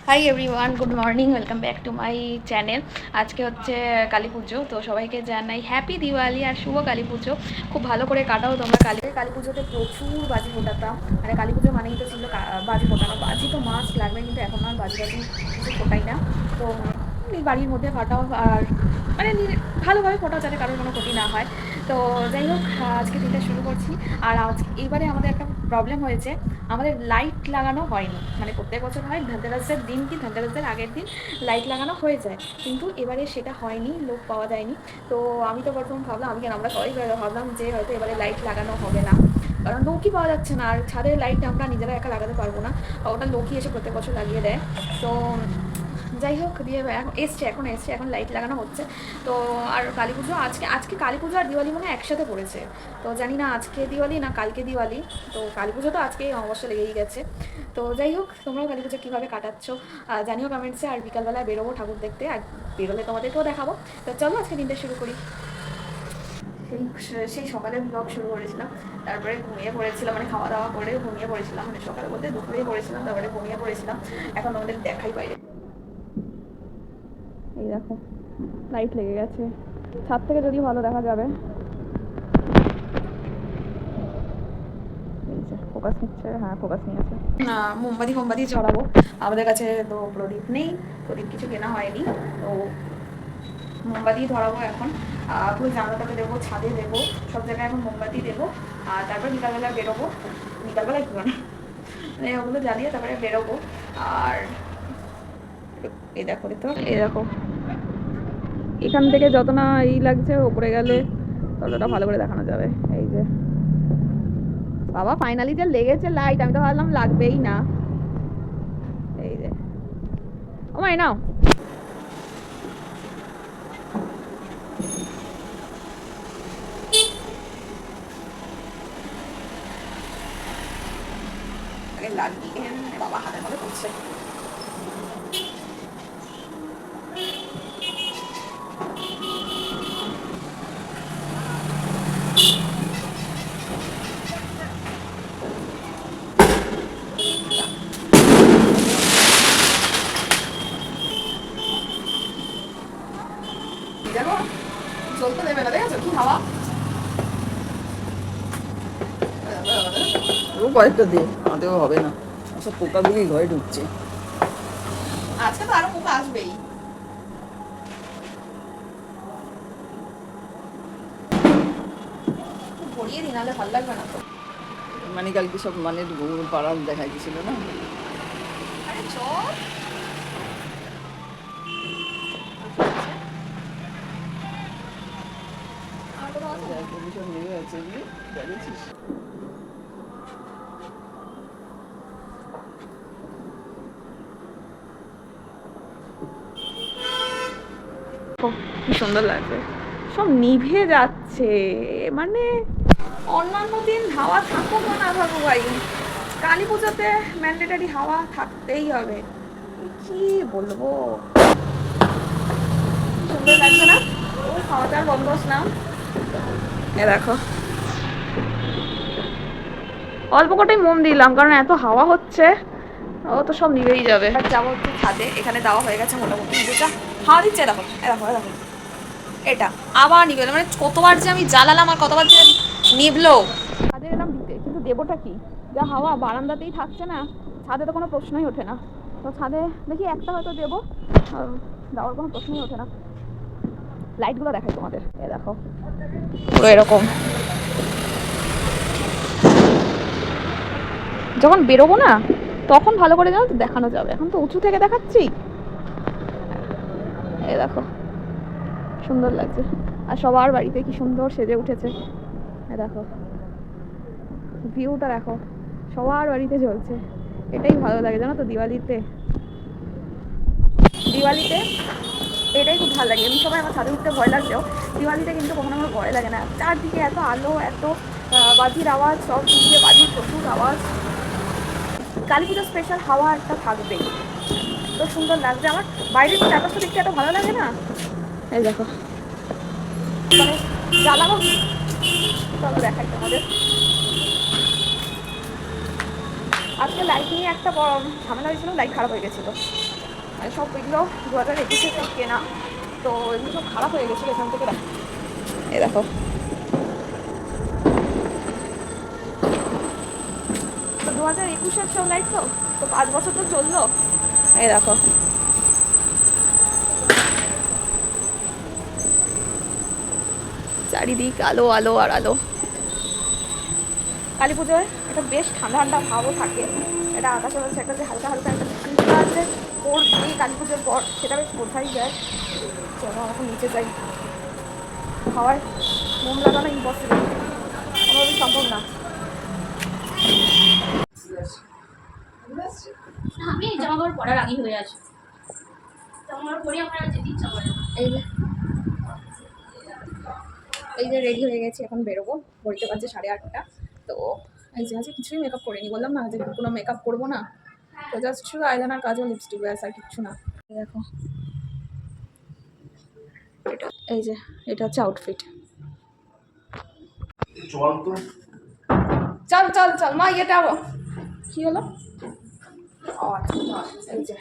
Hi everyone, good morning, welcome back to my channel. আজকে হচ্ছে কালী পুজো, তো সবাইকে জানাই হ্যাপি দিওয়ালি আর শুভ কালী পুজো। খুব ভালো করে কাটাও তোমরা। কালী পুজোতে প্রচুর বাজি ফোটাতাম, মানে কালী পুজো মানেই তো ছিল বাজি ফোটানো। বাজি তো মাস্ট লাগবে, কিন্তু এখন আর বাজি কিছু ফোটাই না। তো বাড়ির মধ্যে ফাটাও আর মানে ভালোভাবে ফোটাও, যাতে কারোর কোনো ক্ষতি না হয়। তো যাই হোক, আজকে দিনটা শুরু করছি। আর এইবারে আমাদের একটা প্রবলেম হয়েছে, আমাদের লাইট লাগানো হয়নি। মানে প্রত্যেক বছর হয় ধনতেরাসের দিন কি ধনতেরাসের আগের দিন লাইট লাগানো হয়ে যায়, কিন্তু এবারে সেটা হয়নি, লোক পাওয়া যায়নি। তো আমি তো প্রথম ভাবলাম, আমরা সবাই ভাবলাম যে হয়তো এবারে লাইট লাগানো হবে না, কারণ লোকই পাওয়া যাচ্ছে না। আর ছাদের লাইটটা আমরা নিজেরা একা লাগাতে পারবো না, ওটা লোকই এসে প্রত্যেক বছর লাগিয়ে দেয়। তো যাই হোক, দিয়ে এখন লাইট লাগানো হচ্ছে। তো আর কালী পুজো আজকে আজকে কালী পুজো আর দিওয়ালি মনে একসাথে পড়েছে। তো জানি না আজকে দিওয়ালি না কালকে দিওয়ালি। তো কালী পুজো তো আজকেই অবশ্য লেগেই গেছে। তো যাই হোক, তোমরাও কালী পুজো কীভাবে কাটাচ্ছ জানিও কমেন্টসে। আর বিকালবেলায় বেরোবো ঠাকুর দেখতে, আর বেরোলে তোমাদেরকেও দেখাবো। তো চলো আজকে দিনটা শুরু করি। সেই সকালে ব্লগ শুরু করেছিলাম, তারপরে ঘুমিয়ে পড়েছিলাম, মানে খাওয়া দাওয়া করে ঘুমিয়ে পড়েছিলাম। মানে সকালে বলতে দুপুরেই পড়েছিলাম, তারপরে ঘুমিয়ে পড়েছিলাম। এখন তোমাদের দেখাই বাইরে। এই দেখো, লাইট লেগে গেছে। ছাদ থেকে যদি ভালো দেখা যাবে। ফোকাস নিচ্ছে, হ্যাঁ ফোকাস নিয়েছে। না, মোমবাতি চড়াবো। আমাদের কাছে তো প্রদীপ নেই, প্রদীপ কিছু কেনা হয়নি। তো মোমবাতি ধরাবো এখন। পুরো জানলাটাকে দেবো, ছাদে দেবো, সব জায়গায় এখন মোমবাতি দেবো। আর তারপর বিকালবেলা বেরোবো। বিকালবেলায় কি মানে ওগুলো জ্বালিয়ে তারপরে বেরোবো। আর এই দেখো, এই দেখো, এখান থেকে যত না লাগছে, ওপরে গেলে ততটা ভালো করে দেখানো যাবে। এই যে বাবা, ফাইনালি যে লেগেছে লাইট, আমি তো ভাবলাম লাগবেই না। এই যে ও মাই নাও, লাগিয়ে বাবা হাতের মধ্যে করছে। দেখো, চলতে দেবে না, দেখেছো কি হাওয়া। কয়েকটা দিয়ে আমাদেরও হবে না, সব পোকাগুলি ঘরে ঢুকছে। আজকে তো আরো পোকা আসবেই। ভরিয়ে দিন, নাহলে ভালো লাগবে না তো। মানে কালকে সব মানে পাড়ার দেখা গেছিল না। আরে চল, ভীষণ নেমে আছে, জানিস। কি সুন্দর লাগছে, সব নিভে যাচ্ছে। মানে অন্যান্য দিন হাওয়া থাকুক না থাকুক ভাই, কালী পুজোতে ম্যান্ডেটারি হাওয়া থাকতেই হবে। কি বলবো, সুন্দর লাগছে না? ও খাওয়াটার বন্দোবস্ত না। এ দেখো, অল্প কটাই মোম দিলাম, কারণ এত হাওয়া হচ্ছে, ও তো সব নিভেই যাবে। আর যাবো হচ্ছে ছাদে, এখানে দেওয়া হয়ে গেছে মোটামুটি। যেটা হাওয়া দিচ্ছে, দেখো দেখো দেখো, এটা আবার নিভে, মানে কতবার যে আমি জ্বালালাম আর কতবার যে নিভলো। ছাদে এলাম দিতে, কিন্তু দেবোটা কি, যা হাওয়া বারান্দাতেই থাকছে না, ছাদে তো কোনো প্রশ্নই ওঠে না। তো ছাদে দেখি একটা হয়তো দেবো, দেওয়ার কোনো প্রশ্নই ওঠে না। লাইটগুলো দেখাই তোমাদের, এ দেখো পুরো এরকম। যখন বেরোবো না, তখন ভালো করে জানো তো দেখানো যাবে, এখন তো উঁচু থেকে দেখাচ্ছি। এই দেখো, সুন্দর লাগছে। আর সবার বাড়িতে কি সুন্দর সেজে উঠেছে, এই দেখো ভিউটা দেখো, সবার বাড়িতে জ্বলছে। এটাই ভালো লাগে জানো তো দিওয়ালিতে। দিওয়ালিতে এটাই খুব ভালো লাগে। এমনি সবাই আমার ছাদে উঠতে ভয় লাগলেও দিওয়ালিতে কিন্তু কখনো আমার ভয় লাগে না। চারদিকে এত আলো, এত বাজির আওয়াজ, সব দিকে বাজির প্রচুর আওয়াজ। কালী পুজোর স্পেশাল হাওয়া একটা থাকবেই, তো সুন্দর লাগছে। আমার বাইরের চারপাশটা দেখতে এত ভালো লাগে না। এই দেখো, মানে জ্বালাবো, চলো দেখাই তোমাদের। আজকে লাইট নিয়ে একটা বড় ঝামেলা হয়েছিল, লাইট খারাপ হয়ে গেছিলো। মানে সব এগুলো 2021 সব কেনা, তো এগুলো সব খারাপ হয়ে গেছিলো এখান থেকে। এই দেখো, তো 2021 সব লাইট, তো 5 বছর তো চললো। এই দেখো, চারিদিক আলো আলো আর আলো। কালী পুজোয় একটা বেশ ঠান্ডা ঠান্ডা ভাবও থাকে, এটা আকাশের মধ্যে একটা যে হালকা হালকা একটা ঠান্ডা আছে ওর এই কালী পুজোর পর, সেটা বেশ বোঝাই যায়। চলো এখন নিচে যাই। খাওয়ার মোম লাগানো ইম্পসিবল, কোনোভাবেই সম্ভব না। আমি জামা কাপড় পরার আগেই হয়ে আসি, জামা কাপড় পরে আমার যেতে ইচ্ছা করে। এই যে রেডি হয়ে গেছি, এখন বেরোবো। ঘড়িতে বাজে 8:30। তো এই যে আজকে কিছুই মেকআপ করিনি, বললাম না যে কোনো মেকআপ করবো না, তো জাস্ট শুধু আইলাইনার কাজও, লিপস্টিক ব্যাস, আর কিচ্ছু না। দেখো এটা, এই যে এটা হচ্ছে আউটফিট। চল চল চল মা, ইয়েটা কি হলো? এই যে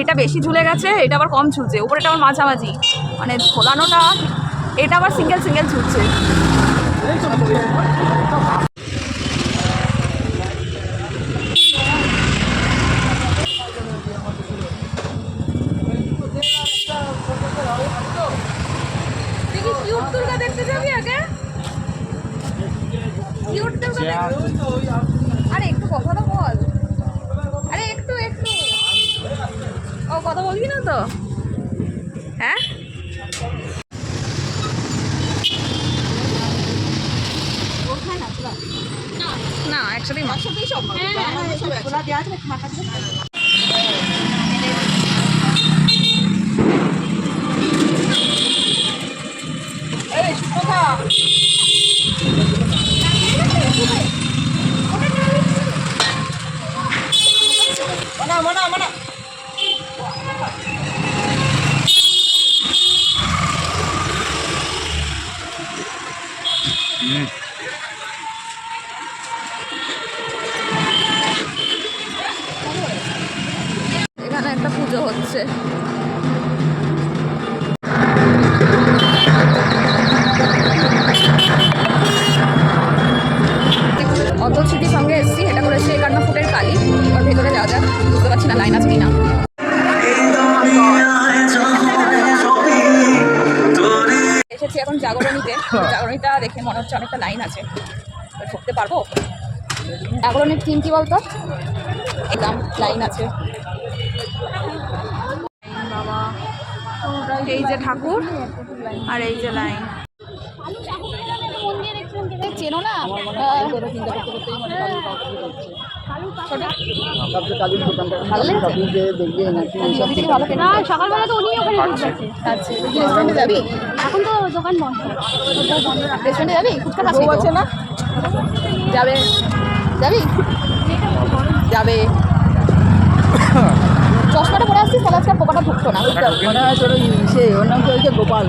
এটা বেশি ঝুলে গেছে, এটা আবার কম ঝুলছে, উপরেটা আবার মাঝামাঝি, মানে ঝোলানোটা এটা আবার সিঙ্গেল সিঙ্গেল ঝুলছে। দেখি কিউট দুর্গা দেখতে যাবি আগে, কিউট দুর্গা। আরে একটু কথা তো বল, আরে একটু একটু ও কথা বলবি না তো? হ্যাঁ না, একসাথেই সব এখানে একটা পুজো হচ্ছে। অত স্মৃতির সঙ্গে এসেছি, এটা করেছে 51 ফুটের কালী। এবার ভেতরে যাওয়া যাক, বুঝতে পারছি না লাইন আছে কিনা। এসেছি এখন জাগরণীতে, জাগরণীটা দেখে মনে হচ্ছে অনেকটা লাইন আছে, ঢুকতে পারবো? জাগরণীর থিম কি বলতো? একদম লাইন আছে। বাবা, এই যে ঠাকুর আর এই যে লাইন, চেনো না? সকালবেলা তো উনি ওখানে ঢুকছে। আচ্ছা, রেস্টুরেন্টে যাবি? এখন তো দোকান বন্ধ। রেস্টুরেন্টে যাবি? ফুচকা খাচ্ছি তো। না যাবে, যাবি? যাবে। চশমাটা পরে আসছিস তাহলে আজকে পোকাটা ঢুকতো না। ওর নাম তো হচ্ছে গোপাল।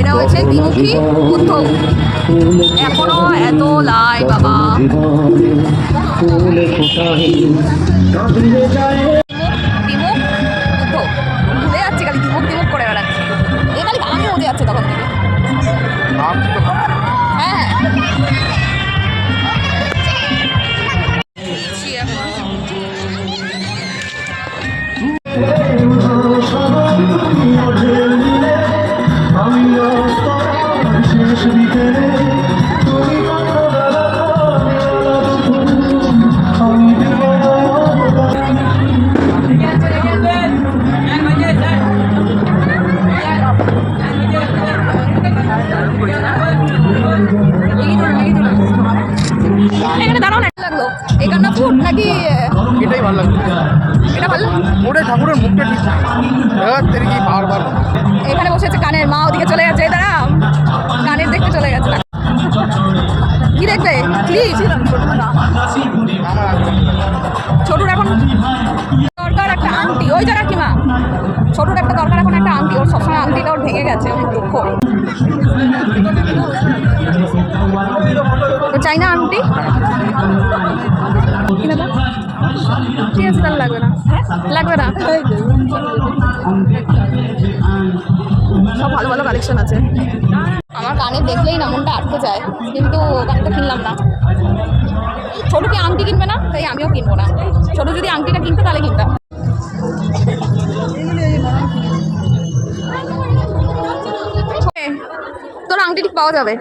এটা হচ্ছে দ্বিমুখী বুদ্ধ, এখনো এত লাই বাবা। দ্বিমুখ বুদ্ধ ভুলে যাচ্ছি, খালি দ্বিমুখ দ্বিমুখ করে বেড়াচ্ছি। এ খালি গানও উঠে যাচ্ছে তখন থেকে। হ্যাঁ এখানে দাঁড়াও না, লাগলো 51 ফুট নাকি? এটাই ভালো লাগলো, এটা ভালো। ওরে ঠাকুরের মুখটা ঠিক কি বারবার এখানে বসে আছে কানের মা, ওদিকে চলে গেছে, দাঁড়া কানের দেখতে চলে গেছে। কি দেখবে? ক্লিপ। ছোটুর এখন দরকার একটা আংটি, ওই যে রাখিমা, ছোটুর একটা দরকার এখন একটা আংটি, ওর সবসময় আংটিটা ওর ভেঙে গেছে, অনেক দুঃখ। তো চাই না আংটি কিনে দাও। ঠিক আছে, তাহলে লাগবে না। লাগবে না, সব ভালো ভালো কালেকশন আছে। আমার কানে দেখলেই না মনটা আটকে যায়, কিন্তু কানেরটা কিনলাম না। ছোটো কি আংটি কিনবে না, তাই আমিও কিনবো না। ছোটো যদি আংটিটা কিনতো তাহলে কিনতাম। তোর আংটি ঠিক পাওয়া যাবে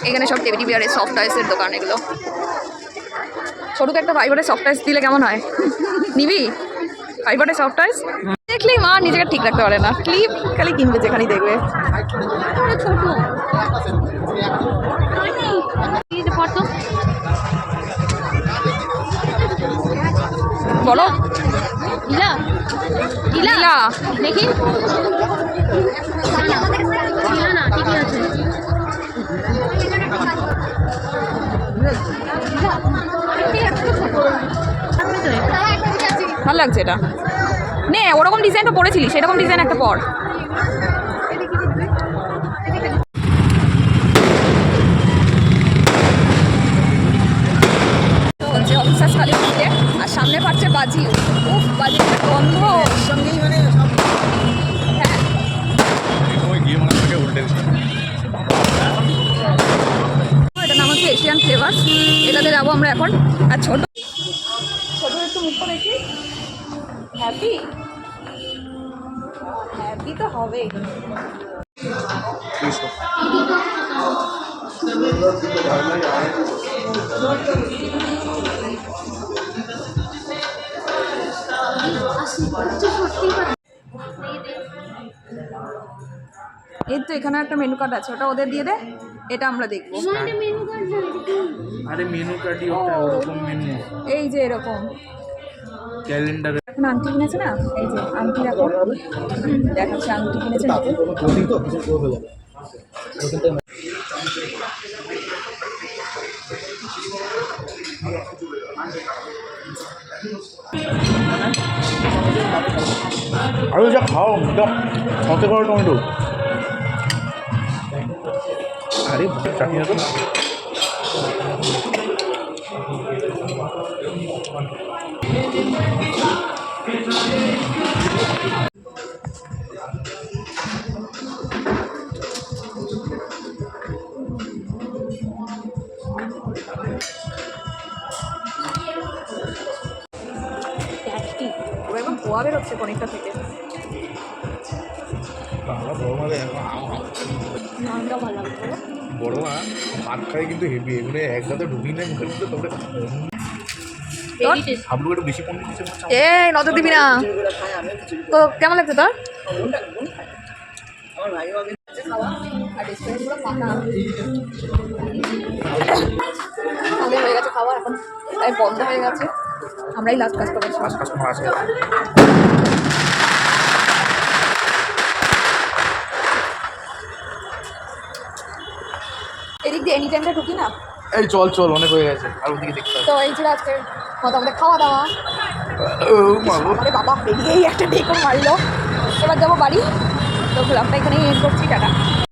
এখানে, সব টেডি বিয়ারের সফট টয়েসের দোকান এগুলো। ছোটকে একটা ফাইবারের সফট টয়েস দিলে কেমন হয়? নিবি ফাইবারের সফট টয়েস? দেখলেই মা নিজেকে ঠিক রাখতে পারে না, ক্লিপ খালি কিনবে যেখানেই দেখবে। বলো ইলা ইলা দেখি না, ঠিকই আছে। ভালো লাগছে এটা। নে ওরকম ডিজাইনটা পরেছিলি, সেরকম ডিজাইন একটা পর। হচ্ছে অফিসার্স কালেক্টে, আর সামনে পাচ্ছে বাজি। উফ, বাজির একটা গন্ধ। সঙ্গেই মানে সব হ্যাঁ, এটার নাম হচ্ছে এশিয়ান ফ্লেভার্স। এটাতে যাবো আমরা এখন। আর ছোট ছোট একটু মুখটা দেখি। হ্যাপি হ্যাপি তো হবে। এই তো এখানে একটা মেনু কার্ড আছে, ওটা ওদের দিয়ে দে, এটা আমরা দেখবো। আরে মেনু কার্ডই ওটা, ওরকম মেনু এই যে এরকম ক্যালেন্ডার। এখন আংটি কিনেছে না, এই যে আংটি দেখো, দেখাচ্ছে আংটি কিনেছে নতুন। আরে যা খাও একদম সতে করো টমেটো। আরে চাটনি আছে। ওরা এখন ধোয়া বেরোচ্ছে পনিরটা থেকে। নামটাও ভালো লাগছে বলো। বড় মা ভাত খাই কিন্তু হেভি, এগুলো একসাথে ঢুকি না মুখের মধ্যে, তবে হাবলু একটু বেশি পনির দিচ্ছে। এই নজর দিবি না তো। কেমন লাগছে তোর? আমার ভাই ভাবে আমাদের হয়ে গেছে খাওয়া, এখন তাই বন্ধ হয়ে গেছে, আমরাই লাস্ট কাস্টমার। কাস্টমার আছে। এদিক দিয়ে এনি টাইমটা ঢুকি না। এই চল চল, অনেক হয়ে গেছে, আর ওদিকে দেখতে হবে। তো এই ছিল আজকে মোটামুটি খাওয়া দাওয়া। আরে বাবা বেরিয়েই একটা ঢেকুর মারলো। এবার যাবো বাড়ি। তো ব্লগটা এখানেই এন্ড করছি, টাটা।